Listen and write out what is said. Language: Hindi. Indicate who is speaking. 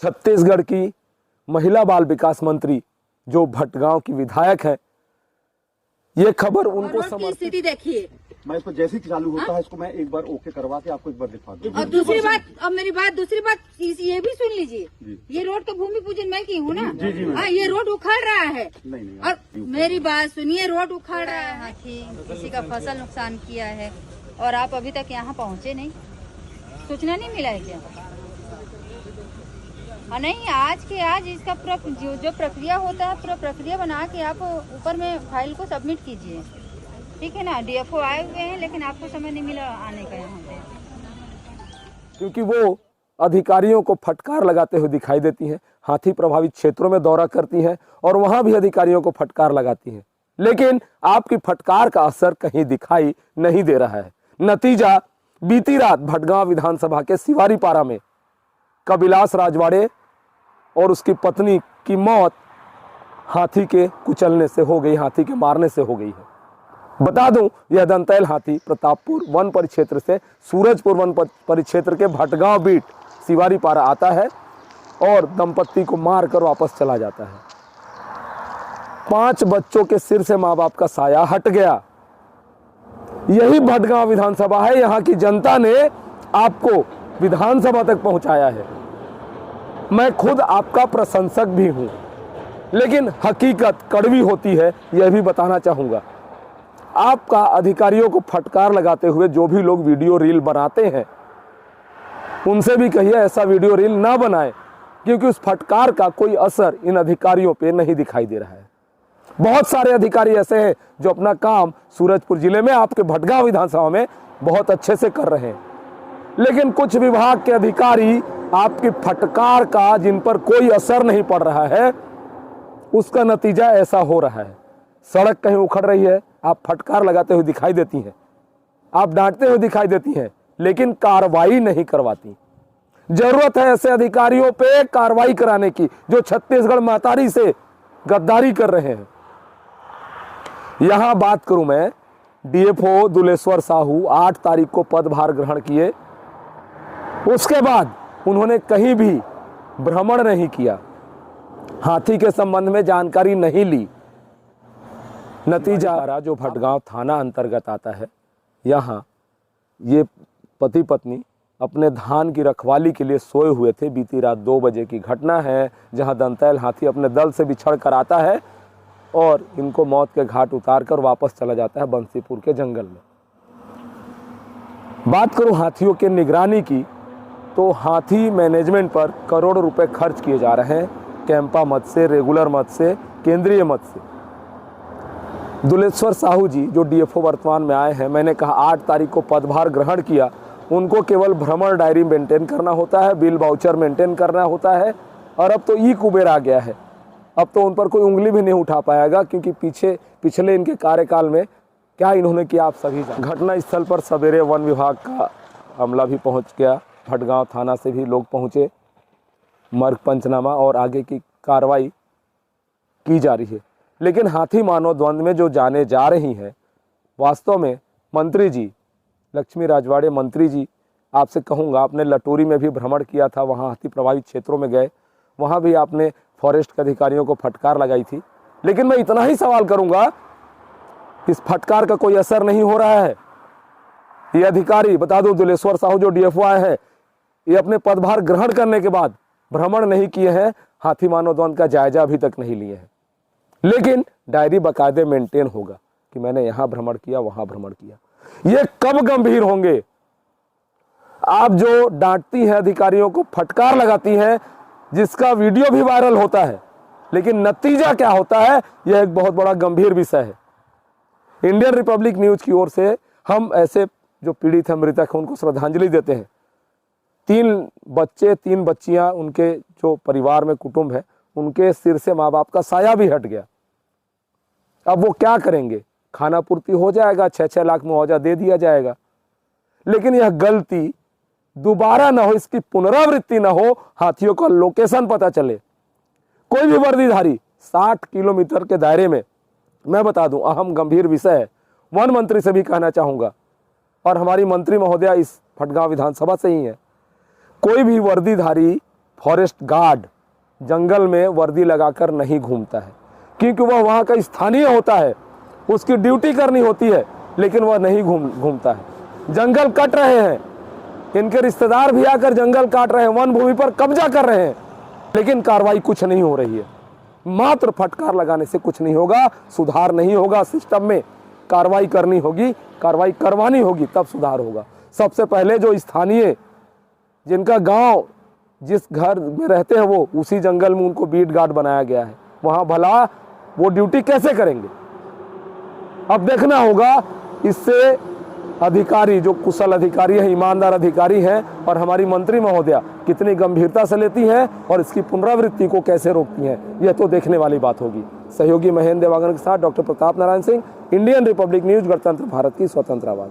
Speaker 1: छत्तीसगढ़ की महिला बाल विकास मंत्री जो भटगांव की विधायक है, ये खबर उनको समर्पित।
Speaker 2: स्थिति देखिए,
Speaker 3: मैं इसको जैसे ही चालू होता है इसको मैं एक बार ओके करवा के आपको एक बार दिखा दूँ।
Speaker 2: और दूसरी बात ये भी सुन लीजिए, ये रोड तो भूमि पूजन मैं की हूँ ना। हाँ, ये रोड उखाड़ रहा है।
Speaker 3: नहीं
Speaker 2: और मेरी बात सुनिए, रोड उखाड़ रहा है।
Speaker 4: हाथी किसी का फसल नुकसान किया है और आप अभी तक यहाँ पहुँचे नहीं, सूचना नहीं मिला है क्या? नहीं, आज के आज इसका पूरा जो प्रक्रिया होता है, पूरा प्रक्रिया बना के आप ऊपर में फाइल को सबमिट कीजिए, ठीक है ना। डीएफओ आए हुए हैं लेकिन आपको समय नहीं मिला आने का यहाँ पे,
Speaker 1: क्योंकि वो अधिकारियों को फटकार लगाते हुए दिखाई देती हैं, हाथी प्रभावित क्षेत्रों में दौरा करती हैं और वहां भी अधिकारियों को फटकार लगाती हैं, लेकिन आपकी फटकार का असर कहीं दिखाई नहीं दे रहा है। नतीजा, बीती रात भटगांव विधानसभा के सिवारीपारा में कबिलास राजवाड़े और उसकी पत्नी की मौत हाथी के कुचलने से हो गई, हाथी के मारने से हो गई है। बता दूं, यह दंतैल हाथी प्रतापपुर वन परिक्षेत्र से सूरजपुर वन परिक्षेत्र के भटगांव बीट सिवारीपारा आता है और दंपत्ति को मारकर वापस चला जाता है। 5 बच्चों के सिर से माँ बाप का साया हट गया। यही भटगांव विधानसभा है, यहाँ की जनता ने आपको विधानसभा तक पहुंचाया है। मैं खुद आपका प्रशंसक भी हूं, लेकिन हकीकत कड़वी होती है, यह भी बताना चाहूंगा। आपका अधिकारियों को फटकार लगाते हुए जो भी लोग वीडियो रील बनाते हैं, उनसे भी कहिए ऐसा वीडियो रील ना बनाएं, क्योंकि उस फटकार का कोई असर इन अधिकारियों पे नहीं दिखाई दे रहा है। बहुत सारे अधिकारी ऐसे हैं जो अपना काम सूरजपुर जिले में आपके भटगांव विधानसभा में बहुत अच्छे से कर रहे हैं, लेकिन कुछ विभाग के अधिकारी आपकी फटकार का, जिन पर कोई असर नहीं पड़ रहा है, उसका नतीजा ऐसा हो रहा है। सड़क कहीं उखड़ रही है, आप फटकार लगाते हुए दिखाई देती हैं, आप डांटते हुए दिखाई देती हैं, लेकिन कार्रवाई नहीं करवाती। जरूरत है ऐसे अधिकारियों पे कार्रवाई कराने की जो छत्तीसगढ़ महतारी से गद्दारी कर रहे हैं। यहां बात करूं मैं, डीएफओ दुलेश्वर साहू 8 तारीख को पदभार ग्रहण किए, उसके बाद उन्होंने कहीं भी भ्रमण नहीं किया, हाथी के संबंध में जानकारी नहीं ली। नतीजा, जो भटगांव थाना अंतर्गत आता है, यहाँ ये पति पत्नी अपने धान की रखवाली के लिए सोए हुए थे। बीती रात 2 बजे की घटना है, जहां दंतैल हाथी अपने दल से बिछड़ कर आता है और इनको मौत के घाट उतार कर वापस चला जाता है बंसीपुर के जंगल में। बात करूं हाथियों के निगरानी की, तो हाथी मैनेजमेंट पर करोड़ों रुपए खर्च किए जा रहे हैं, कैंपा मद से, रेगुलर मद से, केंद्रीय मद से। दुलेश्वर साहू जी जो डीएफओ वर्तमान में आए हैं, मैंने कहा 8 तारीख को पदभार ग्रहण किया, उनको केवल भ्रमण डायरी मेंटेन करना होता है, बिल वाउचर मेंटेन करना होता है, और अब तो ई कुबेर आ गया है। अब तो उन पर कोई उंगली भी नहीं उठा पाएगा, क्योंकि पिछले इनके कार्यकाल में क्या इन्होंने किया आप सभी जानते हैं। घटना स्थल पर सवेरे वन विभाग का अमला भी पहुंच गया, भटगांव थाना से भी लोग पहुंचे, मर्ग पंचनामा और आगे की कार्रवाई की जा रही है। लेकिन हाथी मानव द्वंद्व में जो जाने जा रही हैं, वास्तव में मंत्री जी, लक्ष्मी राजवाड़े मंत्री जी, आपसे कहूँगा, आपने लटोरी में भी भ्रमण किया था, वहाँ हाथी प्रभावित क्षेत्रों में गए, वहाँ भी आपने फॉरेस्ट के अधिकारियों को फटकार लगाई थी। लेकिन मैं इतना ही सवाल करूँगा, इस फटकार का कोई असर नहीं हो रहा है। ये अधिकारी, बता दूं, दुलेश्वर साहू जो डीएफओ आए हैं, ये अपने पदभार ग्रहण करने के बाद भ्रमण नहीं किए हैं, हाथी मानव द्वंद्व का जायजा अभी तक नहीं लिए हैं, लेकिन डायरी बाकायदे मेंटेन होगा कि मैंने यहाँ भ्रमण किया, वहाँ भ्रमण किया। ये कब गंभीर होंगे? आप जो डांटती हैं अधिकारियों को, फटकार लगाती हैं, जिसका वीडियो भी वायरल होता है, लेकिन नतीजा क्या होता है, यह एक बहुत बड़ा गंभीर विषय है। इंडियन रिपब्लिक न्यूज की ओर से हम ऐसे जो पीड़ित हैं, मृतक हैं, उनको श्रद्धांजलि देते हैं। 3 बच्चे, 3 बच्चियां, उनके जो परिवार में कुटुंब है, उनके सिर से माँ बाप का साया भी हट गया। अब वो क्या करेंगे? खाना पूर्ति हो जाएगा, 6-6 लाख मुआवजा दे दिया जाएगा, लेकिन यह गलती दोबारा ना हो, इसकी पुनरावृत्ति ना हो, हाथियों का लोकेशन पता चले। कोई भी वर्दीधारी 60 किलोमीटर के दायरे में, मैं बता दूं, अहम गंभीर विषय है। वन मंत्री से भी कहना चाहूंगा, और हमारी मंत्री महोदया इस भटगांव विधानसभा से ही है, कोई भी वर्दीधारी फॉरेस्ट गार्ड जंगल में वर्दी लगाकर नहीं घूमता है, क्योंकि वह वहाँ का स्थानीय होता है, उसकी ड्यूटी करनी होती है, लेकिन वह नहीं घूमता है। जंगल कट रहे हैं, इनके रिश्तेदार भी आकर जंगल काट रहे हैं, वन भूमि पर कब्जा कर रहे हैं, लेकिन कार्रवाई कुछ नहीं हो रही है। मात्र फटकार लगाने से कुछ नहीं होगा, सुधार नहीं होगा। सिस्टम में कार्रवाई करनी होगी, कार्रवाई करवानी होगी, तब सुधार होगा। सबसे पहले जो स्थानीय, जिनका गांव, जिस घर में रहते हैं वो, उसी जंगल में उनको बीट गार्ड बनाया गया है, वहां भला वो ड्यूटी कैसे करेंगे? अब देखना होगा इससे अधिकारी, जो कुशल अधिकारी है, ईमानदार अधिकारी हैं, और हमारी मंत्री महोदया कितनी गंभीरता से लेती हैं और इसकी पुनरावृत्ति को कैसे रोकती हैं, यह तो देखने वाली बात होगी। सहयोगी महेंद्र देवांगन के साथ doctor Pratap Narayan Singh, Indian Republic news, गणतंत्र भारत की स्वतंत्र आवाज।